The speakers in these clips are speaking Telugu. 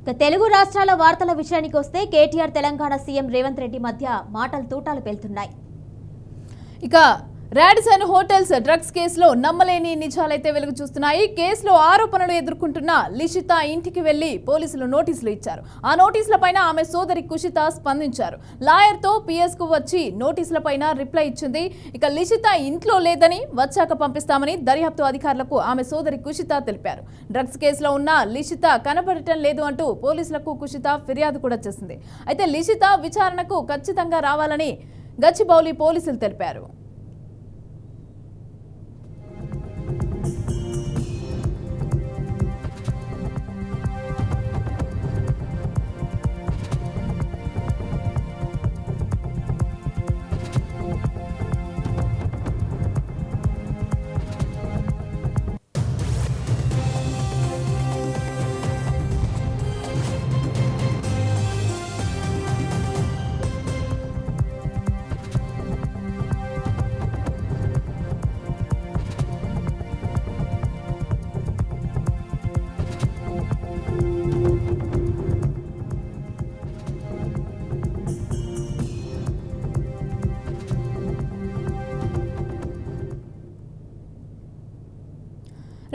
తెలుగు రాష్ట్రాల వార్తల విషయానికి వస్తే కేటీఆర్ తెలంగాణ సీఎం రేవంత్ రెడ్డి మధ్య మాటలు తూటాలు పేలుతున్నాయి. ఇక రాడిసన్ హోటల్స్ డ్రగ్స్ కేసులో నమ్మలేని నిజాలైతే వెలుగు చూస్తున్నాయి. కేసులో ఆరోపణలు ఎదుర్కొంటున్న లిషిత ఇంటికి వెళ్లి పోలీసులు నోటీసులు ఇచ్చారు. ఆ నోటీసులపైన ఆమె సోదరి కుషిత స్పందించారు. లాయర్తో పిఎస్ కు వచ్చి నోటీసులపైన రిప్లై ఇచ్చింది. ఇక లిషిత ఇంట్లో లేదని వచ్చాక పంపిస్తామని దర్యాప్తు అధికారులకు ఆమె సోదరి కుషిత తెలిపారు. డ్రగ్స్ కేసులో ఉన్న లిషిత కనబడటం లేదు అంటూ పోలీసులకు కుషిత ఫిర్యాదు కూడా చేసింది. అయితే లిషిత విచారణకు ఖచ్చితంగా రావాలని గచ్చిబౌలి పోలీసులు తెలిపారు.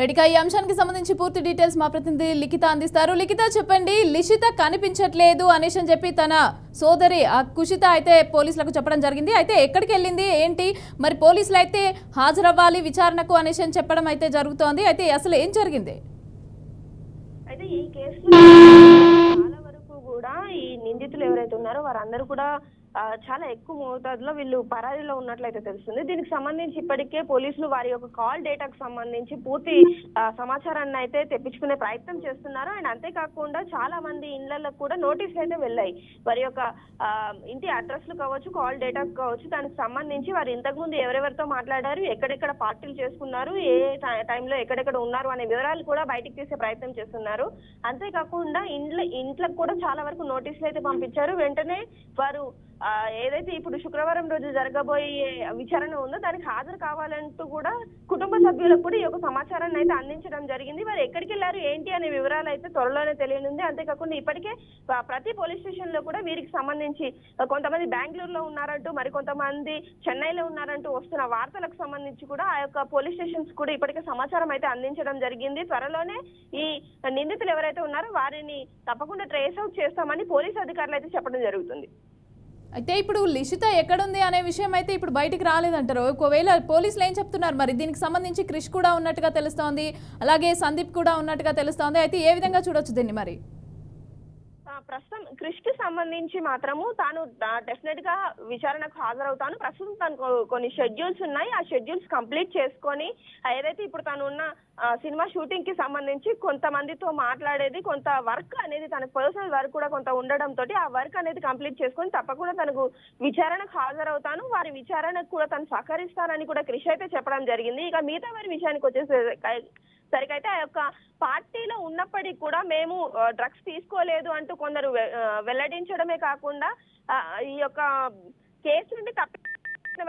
రెడీగా ఈ అంశానికి సంబంధించి పూర్తి డీటెయిల్స్ మా ప్రతినిధి లిఖిత అందిస్తారు. లిఖిత చెప్పండి, లిషిత కనిపించట్లేదు అనేసి అని చెప్పి తన సోదరి కుషిత అయితే పోలీసులకు చెప్పడం జరిగింది. అయితే ఎక్కడికి వెళ్ళింది ఏంటి, మరి పోలీసులు అయితే హాజరవ్వాలి విచారణకు అనేసి అని చెప్పడం అయితే జరుగుతోంది. అయితే అసలు ఏం జరిగింది? అయితే ఈ కేసులో చాలా వరకు కూడా ఈ నిందితులు ఎవరైతే ఉన్నారో వారందరూ కూడా చాలా ఎక్కువ మోతాదులో వీళ్ళు పరారీలో ఉన్నట్లయితే తెలుస్తుంది. దీనికి సంబంధించి ఇప్పటికే పోలీసులు వారి యొక్క కాల్ డేటాకు సంబంధించి పూర్తి సమాచారాన్ని అయితే తెప్పించుకునే ప్రయత్నం చేస్తున్నారు. అండ్ అంతేకాకుండా చాలా మంది ఇళ్లకు కూడా నోటీసులు అయితే వెళ్ళాయి. వారి యొక్క ఇంటి అడ్రస్లు కావచ్చు, కాల్ డేటాకు కావచ్చు, దానికి సంబంధించి వారు ఇంతకుముందు ఎవరెవరితో మాట్లాడారు, ఎక్కడెక్కడ పార్టీలు చేసుకున్నారు, ఏ టైంలో ఎక్కడెక్కడ ఉన్నారు అనే వివరాలు కూడా బయటికి తీసే ప్రయత్నం చేస్తున్నారు. అంతేకాకుండా ఇంట్లకు కూడా చాలా వరకు నోటీసులు అయితే పంపించారు. వెంటనే వారు ఏదైతే ఇప్పుడు శుక్రవారం రోజు జరగబోయే విచారణ ఉందో దానికి హాజరు కావాలంటూ కూడా కుటుంబ సభ్యులకు కూడా ఈ యొక్క సమాచారాన్ని అయితే అందించడం జరిగింది. వారు ఎక్కడికి వెళ్ళారు ఏంటి అనే వివరాలు అయితే త్వరలోనే తెలియనుంది. అంతేకాకుండా ఇప్పటికే ప్రతి పోలీస్ స్టేషన్ లో కూడా వీరికి సంబంధించి కొంతమంది బెంగళూరులో ఉన్నారంటూ, మరి కొంతమంది చెన్నైలో ఉన్నారంటూ వస్తున్న వార్తలకు సంబంధించి కూడా ఆ యొక్క పోలీస్ స్టేషన్స్ కూడా ఇప్పటికే సమాచారం అయితే అందించడం జరిగింది. త్వరలోనే ఈ నిందితులు ఎవరైతే ఉన్నారో వారిని తప్పకుండా ట్రేస్ అవుట్ చేస్తామని పోలీస్ అధికారులు అయితే చెప్పడం జరుగుతుంది. అయితే ఇప్పుడు లిషిత ఎక్కడుంది అనే విషయం అయితే ఇప్పుడు బయటికి రాలేదంటారు. ఒకవేళ పోలీసులు ఏం చెప్తున్నారు మరి? దీనికి సంబంధించి క్రిష్ కూడా ఉన్నట్టుగా తెలుస్తోంది, అలాగే సందీప్ కూడా ఉన్నట్టుగా తెలుస్తోంది. అయితే ఏ విధంగా చూడొచ్చు దీన్ని మరి? ప్రస్తుతం క్రిష్ కి సంబంధించి మాత్రము తాను డెఫినెట్ గా విచారణకు హాజరవుతాను. ప్రస్తుతం తను కొన్ని షెడ్యూల్స్ ఉన్నాయి. ఆ షెడ్యూల్స్ కంప్లీట్ చేసుకొని ఏదైతే ఇప్పుడు తను ఉన్న సినిమా షూటింగ్ కి సంబంధించి కొంతమందితో మాట్లాడేది, కొంత వర్క్ అనేది తన పర్సనల్ వర్క్ కూడా కొంత ఉండడంతో ఆ వర్క్ అనేది కంప్లీట్ చేసుకొని తప్పకుండా తనకు విచారణకు హాజరవుతాను, వారి విచారణకు కూడా తను సహకరిస్తానని కూడా క్రిష్ అయితే చెప్పడం జరిగింది. ఇక మిగతా వారి విషయానికి వచ్చేసరికైతే ఆ యొక్క పార్టీలో ఉన్నప్పటికీ కూడా మేము డ్రగ్స్ తీసుకోలేదు అంటూ కొందరు వెల్లడించడమే కాకుండా ఈ యొక్క కేసు నుండి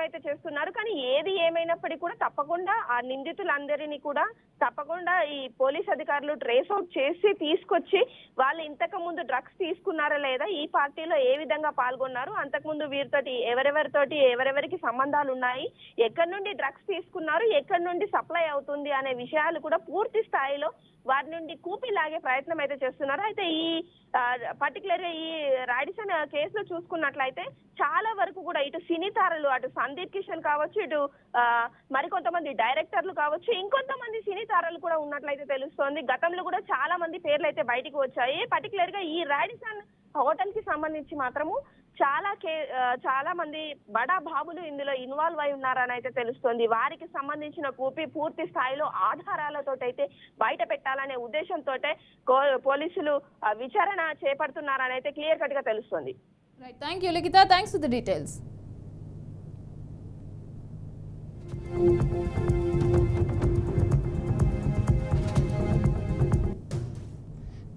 అయితే చేస్తున్నారు. కానీ ఏది ఏమైనప్పటికీ కూడా తప్పకుండా ఆ నిందితులందరినీ కూడా తప్పకుండా ఈ పోలీస్ అధికారులు ట్రేస్ అవుట్ చేసి తీసుకొచ్చి వాళ్ళు ఇంతకు ముందు డ్రగ్స్ తీసుకున్నారా లేదా, ఈ పార్టీలో ఏ విధంగా పాల్గొన్నారు, అంతకుముందు వీరితోటి ఎవరెవరికి సంబంధాలు ఉన్నాయి, ఎక్కడి నుండి డ్రగ్స్ తీసుకున్నారు, ఎక్కడి నుండి సప్లై అవుతుంది అనే విషయాలు కూడా పూర్తి స్థాయిలో వారి నుండి కూపి లాగే ప్రయత్నం అయితే చేస్తున్నారు. అయితే ఈ పర్టికులర్ గా ఈ రాడిసన్ కేసులో చూసుకున్నట్లయితే చాలా వరకు కూడా ఇటు సినీ తారలు, అటు సందీప్ కిషన్ కావచ్చు, ఇటు మరికొంతమంది డైరెక్టర్లు కావచ్చు, ఇంకొంతమంది సినీ తారలు కూడా ఉన్నట్లయితే తెలుస్తోంది. గతంలో కూడా చాలా మంది పేర్లు అయితే బయటకు వచ్చాయి. పర్టికులర్ గా ఈ రాడిసన్ హోటల్ కి సంబంధించి మాత్రము చాలా మంది బడా బాబులు ఇందులో ఇన్వాల్వ్ అయి ఉన్నారని అయితే తెలుస్తోంది. వారికి సంబంధించిన పూర్తి స్థాయిలో ఆధారాలతోటైతే బయట పెట్టాలనే ఉద్దేశంతో పోలీసులు విచారణ చేపడుతున్నారని అయితే క్లియర్ కట్ గా తెలుస్తోంది. Right, thank you Likhita, thanks for the details.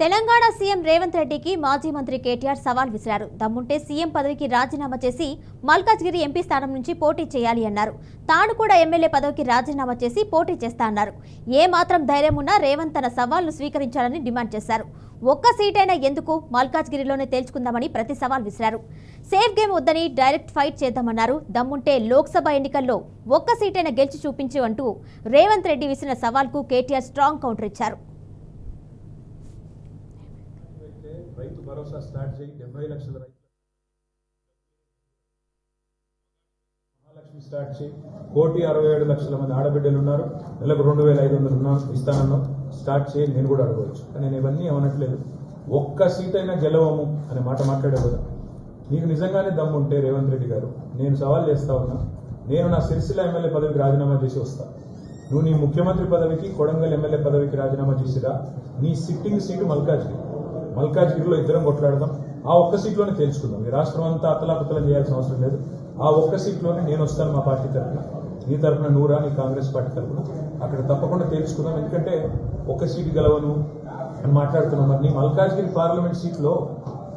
Telangana CM Revanth రెడ్డికి మాజీ మంత్రి కేటీఆర్ సవాల్ విసిరారు. దమ్ముంటే సీఎం పదవికి రాజీనామా చేసి మల్కాజ్గిరి ఎంపీ స్థానం నుంచి పోటీ చేయాలి అన్నారు. తాను కూడా ఎమ్మెల్యే పదవికి రాజీనామా చేసి పోటీ చేస్తా అన్నారు. ఏ మాత్రం ధైర్యం ఉన్నా రేవంత్ తన సవాల్ను స్వీకరించాలని డిమాండ్ చేశారు. ఒక్క సీటైనా ఎందుకు మల్కాజ్గిరిలోనే తేల్చుకుందామని ప్రతి సవాల్ విసిరారు. సేఫ్ గేమ్ వద్దని డైరెక్ట్ ఫైట్ చేద్దామన్నారు. దమ్ముంటే లోక్సభ ఎన్నికల్లో ఒక్క సీటైనా గెలిచి చూపించు అంటూ రేవంత్ రెడ్డి విసిన సవాల్కు కేటీఆర్ స్ట్రాంగ్ కౌంటర్ ఇచ్చారు. రైతు భరోసా స్టార్ట్ చేయి 70 లక్షల రైతు మహాలక్ష్మి స్టార్ట్ చేయి 1,67,00,000 మంది ఆడబిడ్డలు ఉన్నారు. నెలకు 2,500 ఇస్తానన్నాం. స్టార్ట్ చేయి నేను కూడా అడగవచ్చు. నేను ఇవన్నీ ఏమనట్లేదు. ఒక్క సీట్ అయినా గెలవము అనే మాట మాట్లాడే కదా. నీకు నిజంగానే దమ్ముంటే రేవంత్ రెడ్డి గారు నేను సవాల్ చేస్తా ఉన్నా. నేను నా సిరిసిల్ల ఎమ్మెల్యే పదవికి రాజీనామా చేసి వస్తా. నువ్వు నీ ముఖ్యమంత్రి పదవికి కొడంగల్ ఎమ్మెల్యే పదవికి రాజీనామా చేసిరా. నీ సిట్టింగ్ సీటు మల్కాజ్గిరిలో ఇద్దరం కొట్లాడదాం. ఆ ఒక్క సీట్లోనే తేల్చుకుందాం. ఈ రాష్ట్రం అంతా అతలాకుతలం చేయాల్సిన అవసరం లేదు. ఆ ఒక్క సీట్లోనే నేను వస్తాను మా పార్టీ తరఫున, నీ తరఫున నూరా నీ కాంగ్రెస్ పార్టీ తరఫున అక్కడ తప్పకుండా తేల్చుకుందాం. ఎందుకంటే ఒక్క సీటు గెలవను అని మాట్లాడుతున్నాం. మరి నీ మల్కాజ్గిరి పార్లమెంట్ సీట్లో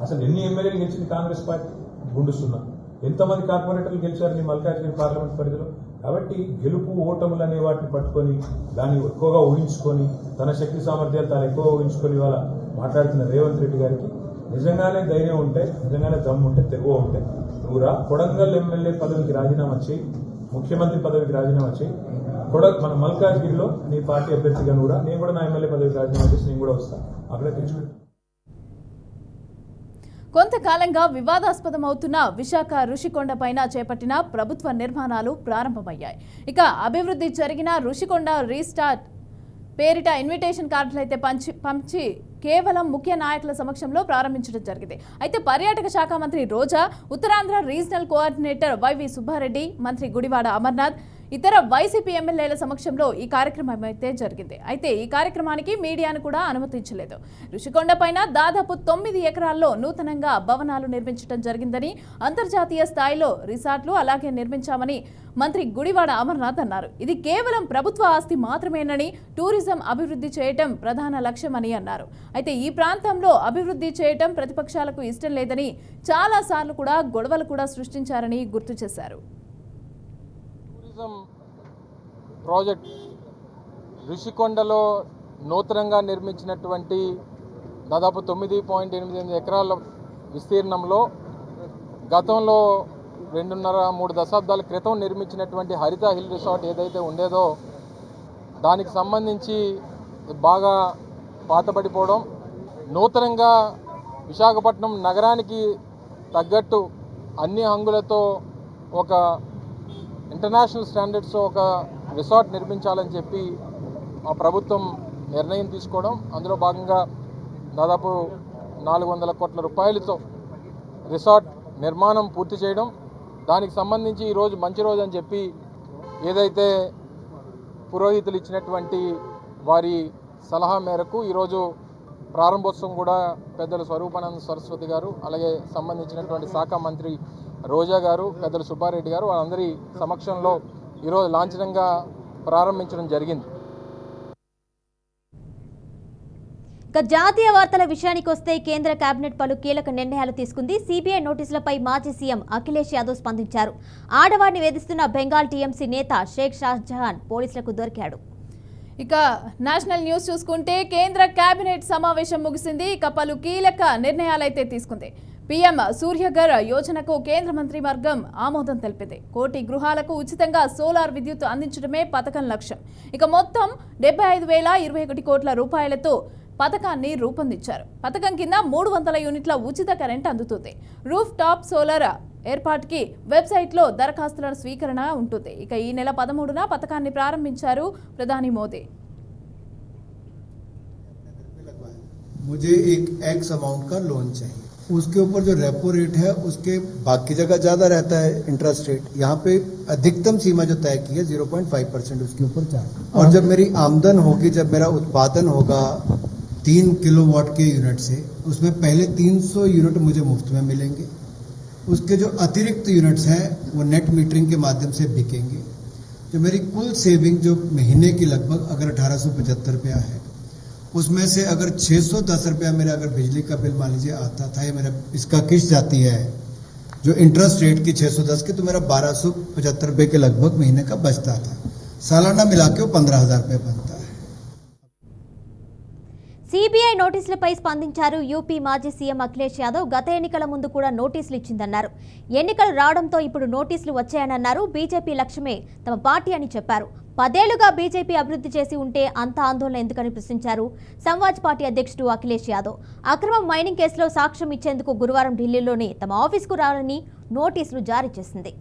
అసలు ఎన్ని ఎమ్మెల్యేలు గెలిచింది కాంగ్రెస్ పార్టీ? గుండుస్తున్నా. ఎంతమంది కార్పొరేటర్లు గెలిచారు నీ మల్కాజ్గిరి పార్లమెంట్ పరిధిలో? కాబట్టి గెలుపు ఓటములు అనే వాటిని పట్టుకొని దాన్ని ఎక్కువగా ఊహించుకొని తన శక్తి సామర్థ్యాలు తాను ఎక్కువ ఊహించుకొని ఇవాళ మాట్లాడుతున్న రేవంత్ రెడ్డి గారికి నిజంగానే ధైర్యం ఉంటే, నిజంగానే దమ్ము ఉంటే, తెగువ ఉంటే నువ్వురా కొడంగల్ ఎమ్మెల్యే పదవికి రాజీనామా చేయి, ముఖ్యమంత్రి పదవికి రాజీనామా చేయి. మన మల్కాజ్గిరిలో నీ పార్టీ అభ్యర్థిగా నువ్వురా. నేను కూడా నా ఎమ్మెల్యే పదవికి రాజీనామా చేసి నేను కూడా వస్తాను. అక్కడే తెచ్చుకుంటాను. కొంతకాలంగా వివాదాస్పదమవుతున్న విశాఖ రుషికొండ పైన చేపట్టిన ప్రభుత్వ నిర్మాణాలు ప్రారంభమయ్యాయి. ఇక అభివృద్ధి జరిగిన రుషికొండ రీస్టార్ట్ పేరిట ఇన్విటేషన్ కార్డులు అయితే పంచి కేవలం ముఖ్య నాయకుల సమక్షంలో ప్రారంభించడం జరిగింది. అయితే పర్యాటక శాఖ మంత్రి రోజా, ఉత్తరాంధ్ర రీజనల్ కోఆర్డినేటర్ వైవి సుబ్బారెడ్డి, మంత్రి గుడివాడ అమర్నాథ్, ఇతర వైసీపీ ఎమ్మెల్యేల సమక్షంలో ఈ కార్యక్రమం అయితే జరిగింది. అయితే ఈ కార్యక్రమానికి మీడియాను కూడా అనుమతించలేదు. రుషికొండ పైన దాదాపు 9 ఎకరాల్లో నూతనంగా భవనాలు నిర్మించడం జరిగిందని, అంతర్జాతీయ స్థాయిలో రిసార్ట్లు అలాగే నిర్మించామని మంత్రి గుడివాడ అమర్నాథ్ అన్నారు. ఇది కేవలం ప్రభుత్వ ఆస్తి మాత్రమేనని, టూరిజం అభివృద్ధి చేయటం ప్రధాన లక్ష్యమని అన్నారు. అయితే ఈ ప్రాంతంలో అభివృద్ధి చేయటం ప్రతిపక్షాలకు ఇష్టం లేదని, చాలా సార్లు కూడా గొడవలు కూడా సృష్టించారని గుర్తు చేశారు. టూరిజం ప్రాజెక్ట్ ఋషికొండలో నూతనంగా నిర్మించినటువంటి దాదాపు 9.88 ఎకరాల విస్తీర్ణంలో గతంలో 2.5-3 దశాబ్దాల క్రితం నిర్మించినటువంటి హరిత హిల్ రిసార్ట్ ఏదైతే ఉండేదో దానికి సంబంధించి బాగా పాతబడిపోవడం, నూతనంగా విశాఖపట్నం నగరానికి తగ్గట్టు అన్ని హంగులతో ఒక ఇంటర్నేషనల్ స్టాండర్డ్స్ ఒక రిసార్ట్ నిర్మించాలని చెప్పి ఆ ప్రభుత్వం నిర్ణయం తీసుకోవడం, అందులో భాగంగా దాదాపు 400 కోట్ల రూపాయలతో రిసార్ట్ నిర్మాణం పూర్తి చేయడం, దానికి సంబంధించి ఈరోజు మంచి రోజు అని చెప్పి ఏదైతే పురోహితులు ఇచ్చినటువంటి వారి సలహా మేరకు ఈరోజు ప్రారంభోత్సవం కూడా పెద్దలు స్వరూపానంద సరస్వతి గారు, అలాగే సంబంధించినటువంటి శాఖ మంత్రి రోజా గారు, పెద్దలు సుబ్బారెడ్డి గారు వాళ్ళందరి సమక్షంలో ఈరోజు లాంఛనంగా ప్రారంభించడం జరిగింది. ఇక జాతీయ వార్తల విషయానికి వస్తే కేంద్ర కేబినెట్ పలు కీలక నిర్ణయాలు తీసుకుంది. సిబిఐ నోటీసులపై మాజీ సీఎం అఖిలేష్ యాదవ్ స్పందించారు. ఆడవారిని వేధిస్తున్న బెంగాల్ టీఎంసీ నేత షేక్ షాజహాన్ పోలీసులకు దొరికాడు. ఇక నేషనల్ న్యూస్ చూసుకుంటే కేంద్ర కేబినెట్ సమావేశం ముగిసింది. ఇక పలు కీలక నిర్ణయాలైతే తీసుకుంది. పీఎం సూర్యఘర్ యోజనకు కేంద్ర మంత్రివర్గం ఆమోదం తెలిపింది. 1 కోటి గృహాలకు ఉచితంగా సోలార్ విద్యుత్ అందించడమే పథకం లక్ష్యం. ఇక మొత్తం 75,021 కోట్ల రూపాయలతో పథకాన్ని రూపొందించారు. పథకం కింద 300 యూనిట్ల ఉచిత కరెంట్ అందుతుంది. రూఫ్ టాప్ సోలార్ ఏర్పాటుకి వెబ్సైట్లో దరఖాస్తుల స్వీకరణ ఉంటుంది. ఇక ఈ నెల 13న పథకాన్ని ప్రారంభించారు ప్రధాని మోదీ. मुझे एक एक्स अमाउंट का लोन चाहिए, उसके ऊपर जो रेपो रेट है उसके बाकी जगह ज्यादा रहता है इंटरेस्ट रेट, यहाँ पे अधिकतम सीमा जो तय की है 0.5% उसके ऊपर चाहिए। और जब मेरी आमदन होगी, जब मेरा उत्पादन होगा 3 किलोवाट के यूनिट से, उसमें पहले 300 यूनिट मुझे मुफ्त में मिलेंगे। उसके जो अतिरिक्त यूनिट्स हैं वो नेट मीटरिंग के माध्यम से बिकेंगे। जो मेरी कुल सेविंग जो महीने की लगभग अगर 1875 रुपया है, उसमें से अगर 610 रुपया मेरा अगर बिजली का बिल मान लीजिए आता था, या मेरा इसका किस्त जाती है जो इंटरेस्ट रेट की 610 की, तो मेरा 1275 रुपये के लगभग महीने का बचता था। सालाना मिला के वो 15,000 रुपये बनता है। సిబిఐ నోటీసులపై స్పందించారు యూపీ మాజీ సీఎం అఖిలేష్ యాదవ్. గత ఎన్నికల ముందు కూడా నోటీసులు ఇచ్చిందన్నారు. ఎన్నికలు రావడంతో ఇప్పుడు నోటీసులు వచ్చాయనన్నారు. బీజేపీ లక్ష్యమే తమ పార్టీ అని చెప్పారు. 10 ఏళ్లుగా బీజేపీ అభివృద్ధి చేసి ఉంటే అంత ఆందోళన ఎందుకని ప్రశ్నించారు సమాజ్ పార్టీ అధ్యక్షుడు అఖిలేష్ యాదవ్. అక్రమ మైనింగ్ కేసులో సాక్ష్యం ఇచ్చేందుకు గురువారం ఢిల్లీలోని తమ ఆఫీసుకు రావాలని నోటీసులు జారీ చేసింది.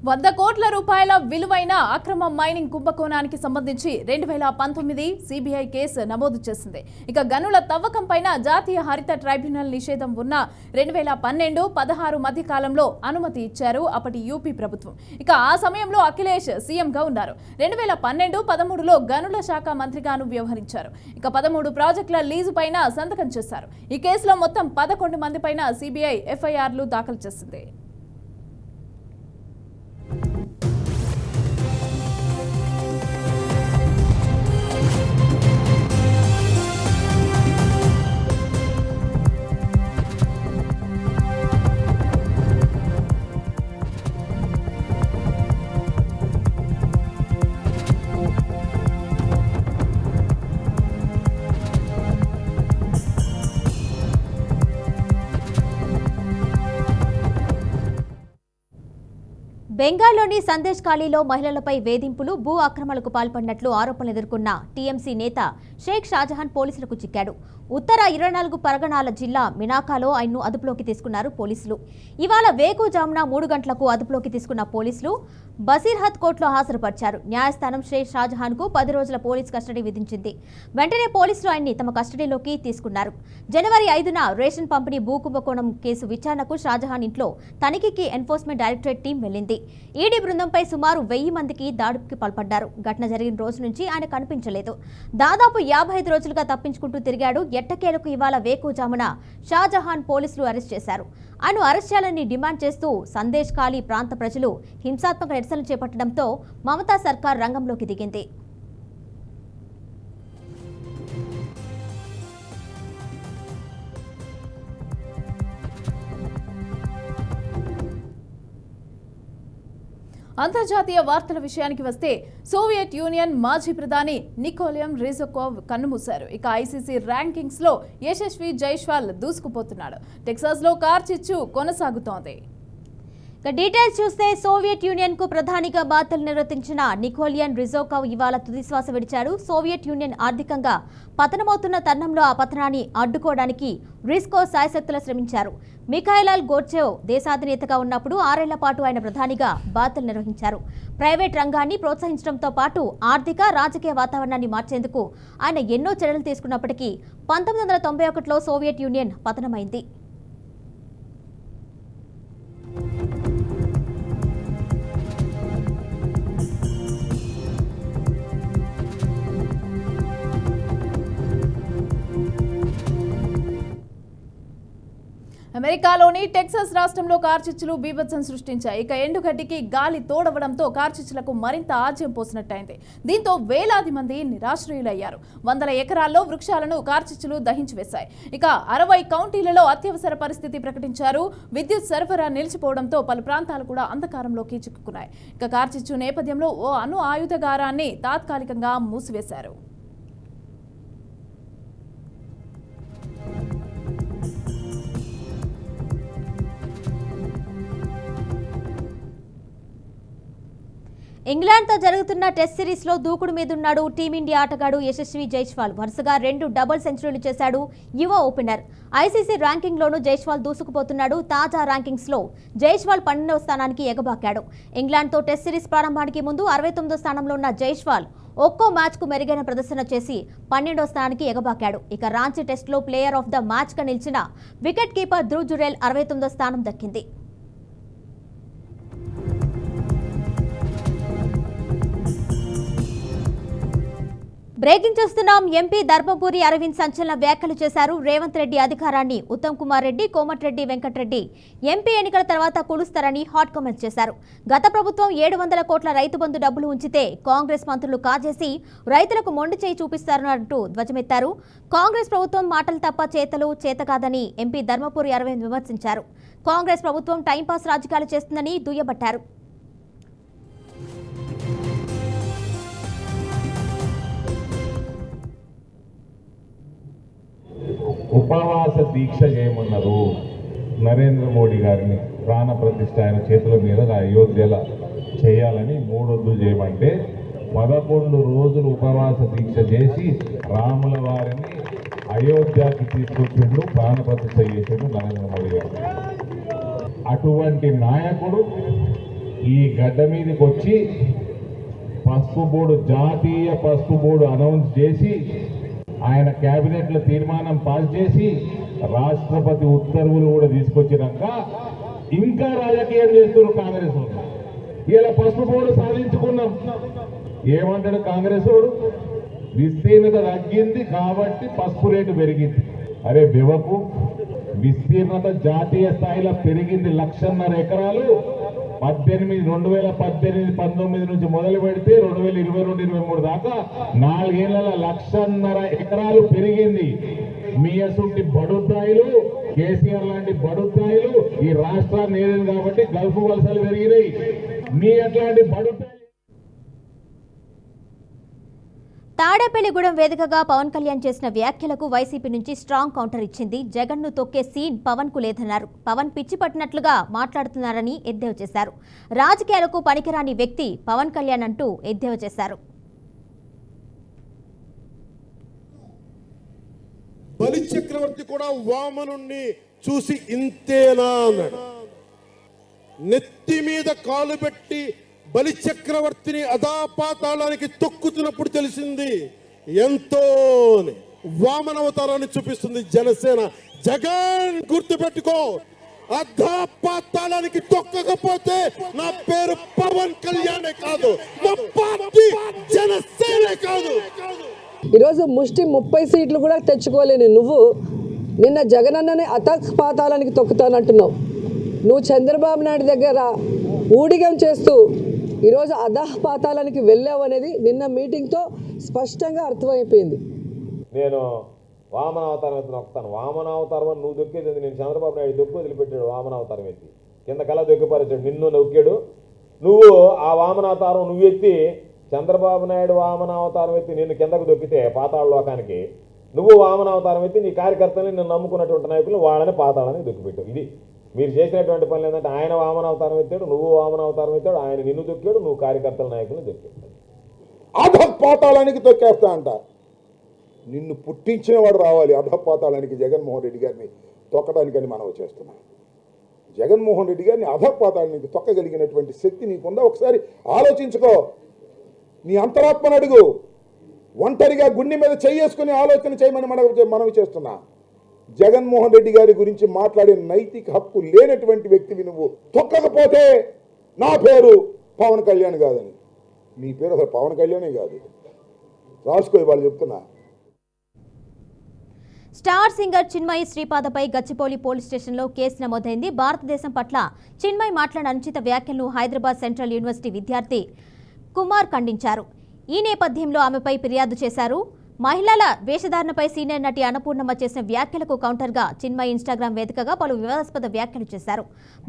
100 కోట్ల రూపాయల విలువైన అక్రమ మైనింగ్ కుంభకోణానికి సంబంధించి 2019 సిబిఐ కేసు నమోదు చేసింది. ఇక గనుల తవ్వకం పైన జాతీయ హరిత ట్రైబ్యునల్ నిషేధం ఉన్న 2012-16 మధ్య కాలంలో అనుమతి ఇచ్చారు అప్పటి యూపీ ప్రభుత్వం. ఇక ఆ సమయంలో అఖిలేష్ సీఎంగా ఉన్నారు. 2012-13లో గనుల శాఖ మంత్రిగాను వ్యవహరించారు. ఇక 13 ప్రాజెక్టుల లీజు పైన సంతకం చేశారు. ఈ కేసులో మొత్తం 11 మంది పైన సిబిఐ ఎఫ్ఐఆర్లు దాఖలు చేసింది. బెంగాల్లోని సందేశ్ ఖాళీలో మహిళలపై వేధింపులు, భూ ఆక్రమణలకు పాల్పడినట్లు ఆరోపణలు ఎదుర్కొన్న టీఎంసీ నేత షేక్ షాజహాన్ పోలీసులకు చిక్కాడు. ఉత్తర 24 పరగణాల జిల్లా మినాకాలో ఆయన్ను అదుపులోకి తీసుకున్నారు పోలీసులు. ఇవాళ వేకుజామున 3 గంటలకు అదుపులోకి తీసుకున్న పోలీసులు బసీర్హత్ కోర్టులో హాజరుపరిచారు. న్యాయస్థానం షేక్ షాజహాన్కు 10 రోజుల పోలీస్ కస్టడీ విధించింది. వెంటనే పోలీసులు ఆయన్ని తమ కస్టడీలోకి తీసుకున్నారు. జనవరి 5న రేషన్ పంపిణీ భూ కుంభకోణం కేసు విచారణకు షాజహాన్ ఇంట్లో తనిఖీకి ఎన్ఫోర్స్మెంట్ డైరెక్టరేట్ టీం వెళ్లింది. ఈడీ బృందంపై సుమారు 1000 మందికి దాడికి పాల్పడ్డారు. ఘటన జరిగిన రోజు నుంచి ఆయన కనిపించలేదు. దాదాపు 55 రోజులుగా తప్పించుకుంటూ తిరిగాడు. ఎట్టకేలకు ఇవాళ వేకుజామున షాజహాన్ పోలీసులు అరెస్ట్ చేశారు. ఆయన అరెస్ట్ చేయాలని డిమాండ్ చేస్తూ సందేశ్ ఖాళీ ప్రాంత ప్రజలు హింసాత్మక నిరసనలు చేపట్టడంతో మమతా సర్కార్ రంగంలోకి దిగింది. అంతర్జాతీయ వార్తల విషయానికి వస్తే సోవియట్ యూనియన్ మాజీ ప్రధాని నికోలియం రిజకోవ్ కన్నుమూశారు. ఇక ఐసీసీ ర్యాంకింగ్స్ లో యశస్వి జైస్వాల్ దూసుకుపోతున్నాడు. టెక్సాస్ లో కార్చిచ్చు కొనసాగుతోంది. డీటెయిల్స్ చూస్తే సోవియట్ యూనియన్ కు ప్రధానిగా బాధ్యతలు నిర్వర్తించిన నికోలియన్ రిజోకోవ్ ఇవాళ తుదిశ్వాస విడిచాడు. సోవియట్ యూనియన్ ఆర్థికంగా పతనమవుతున్న తరుణంలో ఆ పతనాన్ని అడ్డుకోవడానికి రిస్కో శాయశక్తులు శ్రమించారు. మిఖాయిల్ గోర్చేవ్ దేశాధినేతగా ఉన్నప్పుడు 6 ఏళ్ల పాటు ఆయన ప్రధానిగా బాధ్యతలు నిర్వహించారు. ప్రైవేట్ రంగాన్ని ప్రోత్సహించడంతో పాటు ఆర్థిక, రాజకీయ వాతావరణాన్ని మార్చేందుకు ఆయన ఎన్నో చర్యలు తీసుకున్నప్పటికీ 1991లో సోవియట్ యూనియన్ పతనమైంది. అమెరికాలోని టెక్సాస్ రాష్ట్రంలో కార్చిచ్చులు బీభత్సం సృష్టించాయి. ఇక ఎండుగడ్డికి గాలి తోడవడంతో కార్చిచ్చులకు మరింత ఆజ్యం పోసినట్టయింది. దీంతో వేలాది మంది నిరాశ్రయులయ్యారు. 100 ఎకరాల్లో వృక్షాలను కార్చిచ్చులు దహించివేశాయి. ఇక 60 కౌంటీలలో అత్యవసర పరిస్థితి ప్రకటించారు. విద్యుత్ సరఫరా నిలిచిపోవడంతో పలు ప్రాంతాలు కూడా అంధకారంలోకి చిక్కుకున్నాయి. ఇక కార్చిచ్చు నేపథ్యంలో ఓ అణు ఆయుధగారాన్ని తాత్కాలికంగా మూసివేశారు. ఇంగ్లాండ్తో జరుగుతున్న టెస్ట్ సిరీస్లో దూకుడు మీదున్నాడు టీమిండియా ఆటగాడు యశస్వి జైస్వాల్. వరుసగా 2 డబుల్ సెంచరీలు చేశాడు యువ ఓపెనర్. ఐసీసీ ర్యాంకింగ్లోనూ జైస్వాల్ దూసుకుపోతున్నాడు. తాజా ర్యాంకింగ్స్లో జైస్వాల్ 12వ స్థానానికి ఎగబాకాడు. ఇంగ్లాండ్తో టెస్ట్ సిరీస్ ప్రారంభానికి ముందు 69వ స్థానంలో ఉన్న జైస్వాల్ ఒక్కో మ్యాచ్కు మెరుగైన ప్రదర్శన చేసి 12వ స్థానానికి ఎగబాకాడు. ఇక రాంచీ టెస్ట్లో ప్లేయర్ ఆఫ్ ద మ్యాచ్గా నిలిచిన వికెట్ కీపర్ ధ్రువ్ జురేల్ 69వ స్థానం దక్కింది. బ్రేకింగ్ చూస్తున్నాం. ఎంపీ ధర్మపురి అరవింద్ సంచలన వ్యాఖ్యలు చేశారు. రేవంత్ రెడ్డి అధికారాన్ని ఉత్తమ్ కుమార్ రెడ్డి, కోమటిరెడ్డి వెంకటరెడ్డి ఎంపీ ఎన్నికల తర్వాత కూలుస్తారని హాట్ కామెంట్స్ చేశారు. గత ప్రభుత్వం 700 కోట్ల రైతు బంధు డబ్బులు ఉంచితే కాంగ్రెస్ మంత్రులు కాజేసి రైతులకు మొండి చేయి చూపిస్తారంటూ ధ్వజమెత్తారు. కాంగ్రెస్ ప్రభుత్వం మాటలు తప్ప చేతలు చేతకాదని ఎంపీ ధర్మపురి అరవింద్ విమర్శించారు. కాంగ్రెస్ ప్రభుత్వం టైంపాస్ రాజకీయాలు చేస్తుందని దుయ్యబట్టారు. ఉపవాస దీక్ష చేయమన్నారు నరేంద్ర మోడీ గారిని. ప్రాణ ప్రతిష్ఠ ఆయన చేతుల మీద అయోధ్యల చేయాలని 3 వద్దు చేయమంటే 11 రోజులు ఉపవాస దీక్ష చేసి రాముల వారిని అయోధ్యకి తీసుకొచ్చిండు, ప్రాణ ప్రతిష్ఠ చేసిండు నరేంద్ర మోడీ గారు. అటువంటి నాయకుడు ఈ గడ్డ మీదకి వచ్చి పసుపు బోర్డు, జాతీయ పసుపు బోర్డు అనౌన్స్ చేసి ఆయన కేబినెట్లో తీర్మానం పాస్ చేసి రాష్ట్రపతి ఉత్తర్వులు కూడా తీసుకొచ్చినాక ఇంకా రాజకీయం చేస్తున్నారు కాంగ్రెస్ వాళ్ళు. ఇలా పసుపు బోర్డు సాధించుకున్నాం. ఏమంటాడు కాంగ్రెస్ వాడు? విస్తీర్ణత తగ్గింది కాబట్టి పసుపు రేటు పెరిగింది. అరే బెవకు, విస్తీర్ణత జాతీయ స్థాయిలో పెరిగింది 1,50,000 ఎకరాలు. 2018-19 నుంచి మొదలు పెడితే 2022-23 దాకా 4 ఏళ్లలో 1,50,000 ఎకరాలు పెరిగింది. మీ అసంటి బడుద్దాయిలు, కేసీఆర్ లాంటి బడుద్దాయిలు ఈ రాష్ట్రాన్ని ఏరింది కాబట్టి గల్ఫ్ వలసలు పెరిగినాయి. మీ అట్లాంటి బడుద్దాయి తాడేపల్లిగూడెం వేదికగా పవన్ కళ్యాణ్ చేసిన వ్యాఖ్యలకు వైసీపీ నుంచి స్ట్రాంగ్ కౌంటర్ ఇచ్చింది. జగన్ను తొక్కే సీన్ పవన్ కు లేదన్నారు. పవన్ పిచ్చి పట్టినట్లుగా మాట్లాడుతున్నారని ఎద్దేవా చేశారు. రాజకీయాలకు పనికిరాని వ్యక్తి పవన్ కళ్యాణ్ అంటూ ఎద్దేవా చేశారు. బలి చక్రవర్తి కూడా వామనుణ్ణి చూసి ఇంతేనా అన్నాడు. నెత్తి మీద కాలు పెట్టి బలి చక్రవర్తిని అధాపాతాళానికి తొక్కుతున్నప్పుడు తెలిసింది ఎంతో. వామన అవతారాన్ని చూపిస్తుంది జనసేన. జగన్ గుర్తుపెట్టుకో, అధాపాతాళానికి తొక్కకపోతే నా పేరు పవన్ కళ్యాణే కాదు, నా పార్టీ జనసేనే కాదు. ఈరోజు ముష్టి 30 సీట్లు కూడా తెచ్చుకోలేని నువ్వు నిన్న జగనన్నని అతపాతాళానికి తొక్కుతానంటున్నావు. నువ్వు చంద్రబాబు నాయుడు దగ్గర ఊడిగం చేస్తూ ఈరోజు అధపాతాళానికి వెళ్ళావు అనేది నిన్న మీటింగ్తో స్పష్టంగా అర్థమైపోయింది. నేను వామన అవతారం ఎత్తి నొక్కుతాను. వామన అవతారం అని నువ్వు దొక్కేది, నేను చంద్రబాబు నాయుడు దొక్కు వదిలిపెట్టాడు. వామన అవతారం ఎత్తి కింద కళ దొక్కిపరిచాడు, నిన్ను నొక్కాడు. నువ్వు ఆ వామన అవతారం నువ్వు ఎత్తి చంద్రబాబు నాయుడు వామన అవతారం ఎత్తి నిన్ను కిందకు దొక్కితే పాతాళ లోకానికి, నువ్వు వామన అవతారం ఎత్తి నీ కార్యకర్తల్ని నిన్ను నమ్ముకున్నటువంటి నాయకులు వాళ్ళని పాతాళానికి దొక్కిపెట్టావు. ఇది మీరు చేసినటువంటి పనులు. ఏంటంటే ఆయన వామన అవతారం ఎత్తాడు, నువ్వు వామన అవతారం ఎత్తాడు. ఆయన నిన్ను దొక్కాడు, నువ్వు కార్యకర్తల నాయకులను దొక్కాడు. అధపాతాళానికి తొక్కేస్తా అంట. నిన్ను పుట్టించిన వాడు రావాలి అధపాతాళానికి. జగన్మోహన్ రెడ్డి గారిని తొక్కడానికని మనం చేస్తున్నాం. జగన్మోహన్ రెడ్డి గారిని అధపాతాళానికి తొక్కగలిగినటువంటి శక్తి నీకుందా? ఒకసారి ఆలోచించుకో. నీ అంతరాత్మను అడుగు. ఒంటరిగా గుండె మీద చేసుకుని ఆలోచన చేయమని మనవి చేస్తున్నా. జగన్మోహన్ రెడ్డి గారి గురించి మాట్లాడే నైతిక హక్కు లేనటువంటి వ్యక్తివి నువ్వు. తొక్కకపోతే నా పేరు పవన్ కళ్యాణ్ కాదని. నీ పేరు అసలు పవన్ కళ్యాణే కాదు. రాసుకో, వాళ్ళు చెప్తున్నా. స్టార్ సింగర్ చిన్మయి శ్రీపాదపై గచ్చిబౌలి పోలీస్ స్టేషన్లో కేసు నమోదైంది. భారతదేశం పట్ల చిన్మయి మాట్లాడిన అనుచిత వ్యాఖ్యలను హైదరాబాద్ సెంట్రల్ యూనివర్సిటీ విద్యార్థి కుమార్ ఖండించారు. ఈ నేపథ్యంలో ఆమెపై ఫిర్యాదు చేశారు. మహిళల వేషధారణపై సీనియర్ నటి అన్నపూర్ణమ్మ చేసిన వ్యాఖ్యలకు కౌంటర్గా చిన్మయి ఇన్స్టాగ్రామ్ వేదికగా పలు వివాదాస్పద వ్యాఖ్యలు చేశారు.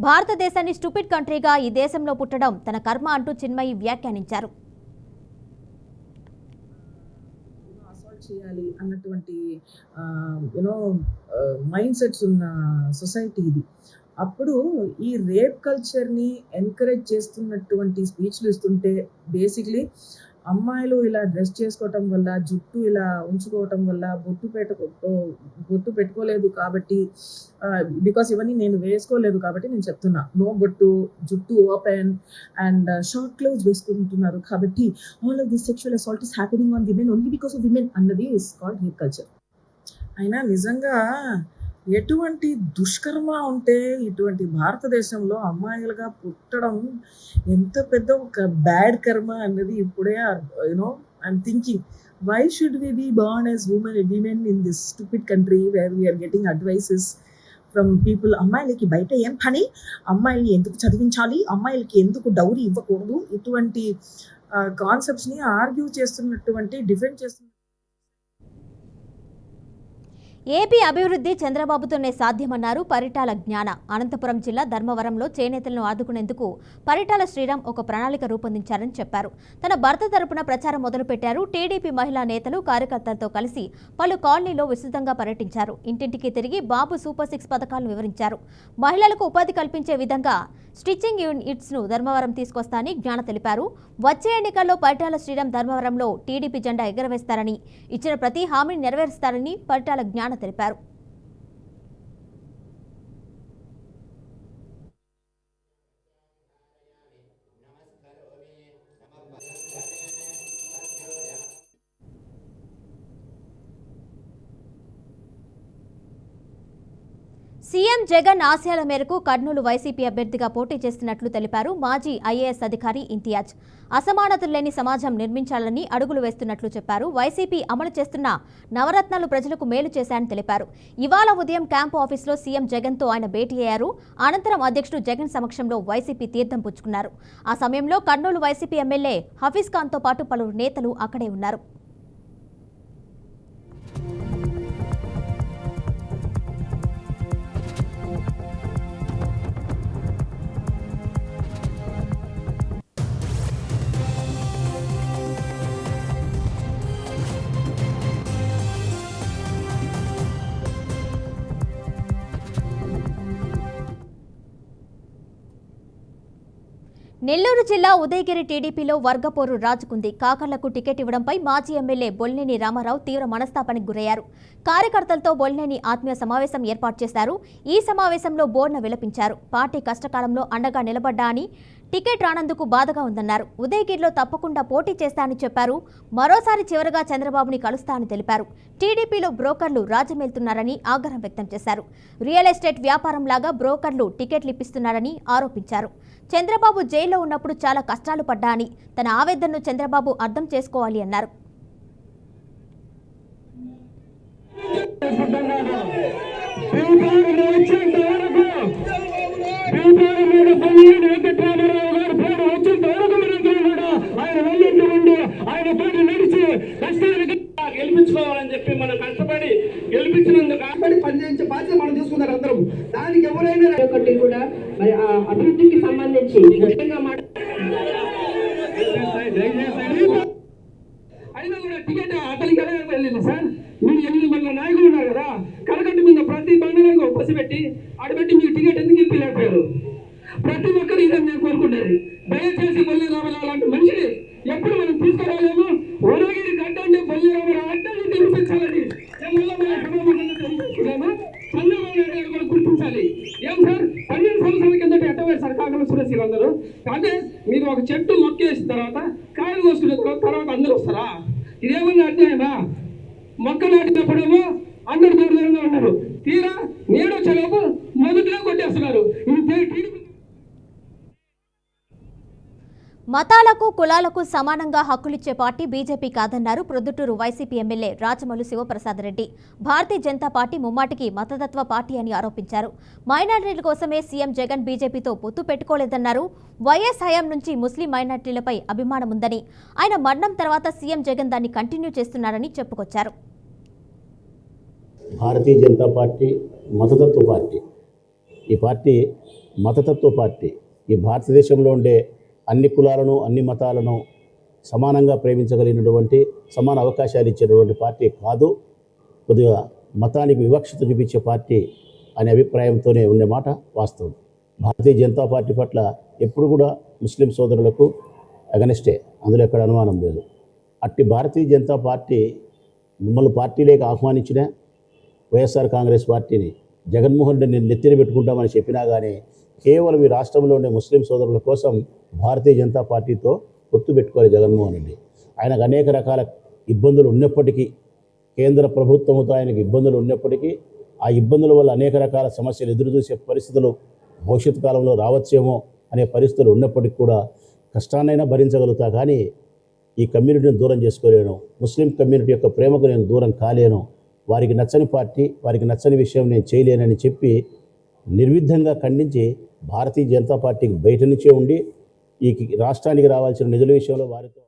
భారతదేశాన్ని స్టూపిడ్ కంట్రీగా ఈ దేశంలో పుట్టడం తన కర్మ అంటూ చిన్మయి వ్యాఖ్యానించారు. చేయాలి అన్నటువంటి మైండ్ సెట్స్ ఉన్న సొసైటీ ఇది. అప్పుడు ఈ రేప్ కల్చర్ని ఎంకరేజ్ చేస్తున్నటువంటి స్పీచ్లు ఇస్తుంటే బేసిక్లీ అమ్మాయిలు ఇలా డ్రెస్ చేసుకోవటం వల్ల, జుట్టు ఇలా ఉంచుకోవటం వల్ల, బొట్టు పెట్టుకోలేదు కాబట్టి, బికాస్ ఇవన్నీ నేను వేసుకోలేదు కాబట్టి నేను చెప్తున్నా, నో బొట్టు, జుట్టు ఓపెన్ అండ్ షార్ట్ క్లోత్స్ వేసుకుంటున్నారు కాబట్టి all of this sexual assault is happening on women only because of women అన్నది ఇస్ కాల్డ్ రేప్ కల్చర్. అయినా నిజంగా ఎటువంటి దుష్కర్మ ఉంటే ఇటువంటి భారతదేశంలో అమ్మాయిలుగా పుట్టడం ఎంత పెద్ద ఒక బ్యాడ్ కర్మ అన్నది ఇప్పుడే you know I'm thinking why should we be born as women in this stupid country where we're getting advices from people. అమ్మాయిలకి బయట ఏం పని, అమ్మాయిల్ని ఎందుకు చదివించాలి, అమ్మాయిలకి ఎందుకు డౌరీ ఇవ్వకూడదు, ఇటువంటి కాన్సెప్ట్స్ని ఆర్గ్యూ చేస్తున్నటువంటి డిఫెండ్ చేస్తున్న ఏపీ అభివృద్ధి చంద్రబాబుతోనే సాధ్యమన్నారు పరిటాల జ్ఞాన. అనంతపురం జిల్లా ధర్మవరంలో చేనేతలను ఆదుకునేందుకు పరిటాల శ్రీరామ్ ఒక ప్రణాళిక రూపొందించారని చెప్పారు. తన భర్త తరపున ప్రచారం మొదలుపెట్టారు. టీడీపీ మహిళా నేతలు కార్యకర్తలతో కలిసి పలు కాలనీలో విస్తృతంగా పర్యటించారు. ఇంటింటికి తిరిగి బాబు సూపర్ 6 పథకాలను వివరించారు. మహిళలకు ఉపాధి కల్పించే విధంగా స్టిచ్చింగ్ యూనిట్స్ ను ధర్మవరం తీసుకొస్తానని జ్ఞాన తెలిపారు. వచ్చే ఎన్నికల్లో పరిటాల శ్రీరామ్ ధర్మవరంలో టీడీపీ జెండా ఎగరవేస్తారని, ఇచ్చిన ప్రతి హామీని నెరవేరుస్తారని పరిటాల జ్ఞాన తెలిపారు. సీఎం జగన్ ఆశయాల మేరకు కర్నూలు వైసీపీ అభ్యర్థిగా పోటీ చేస్తున్నట్లు తెలిపారు. మాజీ ఐఏఎస్ అధికారి ఇంతియాజ్ అసమానతలు లేని సమాజం నిర్మించాలని అడుగులు వేస్తున్నట్లు చెప్పారు. వైసీపీ అమలు చేస్తున్న నవరత్నాలు ప్రజలకు మేలు చేశాయని తెలిపారు. ఇవాళ ఉదయం క్యాంపు ఆఫీసులో సీఎం జగన్తో ఆయన భేటీ అయ్యారు. అనంతరం అధ్యక్షుడు జగన్ సమక్షంలో వైసీపీ తీర్థం పుచ్చుకున్నారు. ఆ సమయంలో కర్నూలు వైసీపీ ఎమ్మెల్యే హఫీజ్ ఖాన్తో పాటు పలువురు నేతలు అక్కడే ఉన్నారు. నెల్లూరు జిల్లా ఉదయగిరి టీడీపీలో వర్గపోరు రాజుకుంది. కాకర్లకు టికెట్ ఇవ్వడంపై మాజీ ఎమ్మెల్యే బొల్లినేని రామారావు తీవ్ర మనస్తాపానికి గురయ్యారు. కార్యకర్తలతో బొల్లినేని ఆత్మీయ సమావేశం ఏర్పాటు చేశారు. ఈ సమావేశంలో బోర్న విలపించారు. పార్టీ కష్టకాలంలో అండగా నిలబడ్డా అని, టికెట్ రానందుకు బాధగా ఉందన్నారు. ఉదయగిరిలో తప్పకుండా పోటీ చేస్తానని చెప్పారు. మరోసారి చివరగా చంద్రబాబుని కలుస్తానని తెలిపారు. టీడీపీలో బ్రోకర్లు రాజ్యమేలుతున్నారని ఆగ్రహం వ్యక్తం చేశారు. రియల్ ఎస్టేట్ వ్యాపారంలాగా బ్రోకర్లు టికెట్లు ఇప్పిస్తున్నారని ఆరోపించారు. చంద్రబాబు జైల్లో ఉన్నప్పుడు చాలా కష్టాలు పడ్డా అని, తన ఆవేదనను చంద్రబాబు అర్థం చేసుకోవాలి అన్నారు. గెలిపించుకోవాలని చెప్పి మనం కష్టపడి గెలిపించినందుకు కష్టపడి పనిచేయించే బాధ్యత మనం తీసుకున్నారు అందరం. దానికి ఎవరైనా ఒకటి కూడా మరి ఆ అభివృద్ధికి సంబంధించి అయినా కూడా టికెట్ అతనికి ఎలా వెళ్ళింది సార్? మీరు 8 మంది నాయకులు ఉన్నారు కదా, కలగట్టు మీద ప్రతి బంగారంగా పసిపెట్టి ఆడబెట్టి మీకు టికెట్ ఎందుకు ఇప్పలేకపోయారు? ప్రతి ఒక్కరు ఇదే నేను కోరుకుంటారు. దయచేసి బొల్లి రామారావు లాంటి మనిషిని ఎప్పుడు మనం తీసుకురాలేము. ఉదయగిరి గడ్డ అంటే బొల్లి రామారావు అడ్డాన్ని నిరూపించాలని చంద్రబాబు నాయుడు కూడా గుర్తించాలి. ఏం సార్, 12 సంవత్సరాల కిందట ఎట్టవేరు సార్ కాంగ్రెస్ సురేష్ అందరూ? అంటే మీరు ఒక చెట్టు మొక్కేసిన తర్వాత కాయలు కోసుకున్న తర్వాత అందరూ వస్తారా? ఇదేమన్నా అన్యాయమా? మొక్క నాటినప్పుడేమో అందరు దూరంగా ఉన్నారు, తీరా నేడు వచ్చేలోపు మొదటిలో కొట్టేస్తున్నారు. మతాలకు కులాలకు సమానంగా హక్కులిచ్చే పార్టీ బీజేపీ కాదన్నారు Proddatur YCP MLA Rachamallu Sivaprasad Reddy. Bharatiya Janata party ముమ్మాటికి మతతత్వ పార్టీ అని ఆరోపించారు. మైనారిటీల కోసమే సీఎం జగన్ బీజేపీతో పొత్తు పెట్టుకోలేదన్నారు. వైఎస్ హయాం నుంచి ముస్లిం మైనారిటీలపై అభిమానం ఉందని, ఆయన మరణం తర్వాత సీఎం జగన్ దాన్ని కంటిన్యూ చేస్తున్నారని చెప్పుకొచ్చారు. భారతీయ జనతా పార్టీ మతతత్వ పార్టీ. ఈ పార్టీ మతతత్వ పార్టీ. ఈ భారతదేశంలో ఉండే అన్ని కులాలను అన్ని మతాలను సమానంగా ప్రేమించగలిగినటువంటి, సమాన అవకాశాలు ఇచ్చేటువంటి పార్టీ కాదు. కొద్దిగా మతానికి వివక్షత చూపించే పార్టీ అనే అభిప్రాయంతోనే ఉండే మాట వాస్తవం. భారతీయ జనతా పార్టీ పట్ల ఎప్పుడు కూడా ముస్లిం సోదరులకు అగనిస్టే, అందులో ఎక్కడ అనుమానం లేదు. అట్టి భారతీయ జనతా పార్టీ మిమ్మల్ని పార్టీలోకి ఆహ్వానించిన వైఎస్ఆర్ కాంగ్రెస్ పార్టీని జగన్మోహన్ రెడ్డిని నెత్తిన పెట్టుకుంటామని చెప్పినా కానీ కేవలం ఈ రాష్ట్రంలో ఉండే ముస్లిం సోదరుల కోసం భారతీయ జనతా పార్టీతో పొత్తు పెట్టుకోవాలి జగన్మోహన్ రెడ్డి. ఆయనకు అనేక రకాల ఇబ్బందులు ఉన్నప్పటికీ, కేంద్ర ప్రభుత్వంతో ఆయనకు ఇబ్బందులు ఉన్నప్పటికీ ఆ ఇబ్బందుల వల్ల అనేక రకాల సమస్యలు ఎదురుచూసే పరిస్థితులు భవిష్యత్తు కాలంలో రావచ్చేమో అనే పరిస్థితులు ఉన్నప్పటికీ కూడా కష్టాన్నైనా భరించగలుగుతా, కానీ ఈ కమ్యూనిటీని దూరం చేసుకోలేను, ముస్లిం కమ్యూనిటీ యొక్క ప్రేమకు నేను దూరం కాలేను, వారికి నచ్చని పార్టీ, వారికి నచ్చని విషయం నేను చేయలేనని చెప్పి నిర్విఘ్నంగా ఖండించి భారతీయ జనతా పార్టీకి బయట నుంచే ఉండి ఈ రాష్ట్రానికి రావాల్సిన నిధుల విషయంలో వారితో